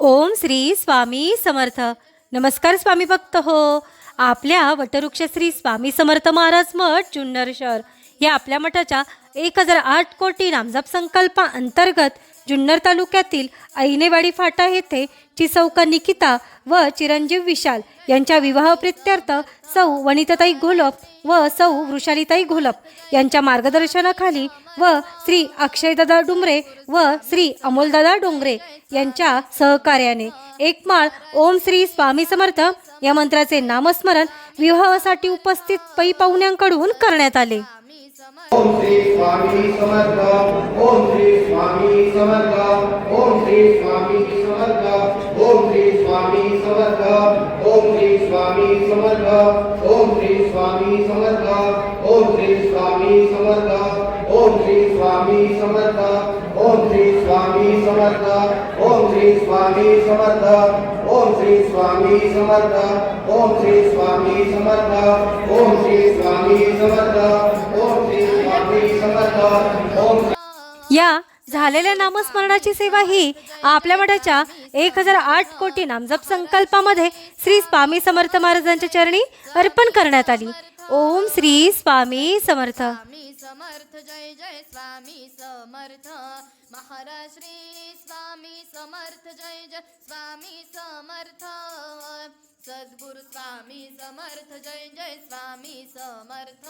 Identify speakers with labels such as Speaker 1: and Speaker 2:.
Speaker 1: ओम श्री स्वामी समर्थ। नमस्कार स्वामी भक्त हो। आपल्या वटवृक्ष श्री स्वामी समर्थ महाराज मठ जुन्नर शहर या आपल्या मठाच्या 1008 कोटी नामजप संकल्पा अंतर्गत जुन्नर तालुक्यातील ऐनेवाडी फाटा येथे चिसौका निकिता व चिरंजीव विशाल यांच्या विवाह प्रित्यर्थ सौ वनिताताई घोलप व सौ वृषालीताई घोलप यांच्या मार्गदर्शनाखाली व श्री अक्षयदादा डुमरे व श्री अमोलदादा डोंगरे यांच्या सहकार्याने एक माळ ओम श्री स्वामी समर्थ या मंत्राचे नामस्मरण विवाहासाठी उपस्थित पै पाहुण्यांकडून करण्यात आले।
Speaker 2: ओम श्री स्वामी समर्थ। ओम श्री स्वामी समर्थ। ओम श्री स्वामी समर्थ। ओम श्री स्वामी समर्थ। ओम श्री स्वामी समर्थ। ओम श्री स्वामी समर्थ। ओम श्री स्वामी समर्थ। ओम श्री स्वामी समर्थ। ओम श्री स्वामी समर्थ। ओम श्री स्वामी समर्थ। ओम श्री स्वामी समर्थ। ओम श्री स्वामी समर्थ। ओम श्री स्वामी समर्थ। ओम श्री
Speaker 1: या झालेल्या नामस्मरणाची सेवा ही आपल्या मठाच्या 1008 कोटी नामजप संकल्पामध्ये श्री स्वामी समर्थ महाराजांच्या चरणी अर्पण करण्यात आली। ओम श्री स्वामी समर्थ।
Speaker 3: समर्थ जय जय स्वामी समर्थ महाराज श्री स्वामी समर्थ जय जय स्वामी समर्थ सद्गुरु स्वामी समर्थ जय जय स्वामी समर्थ।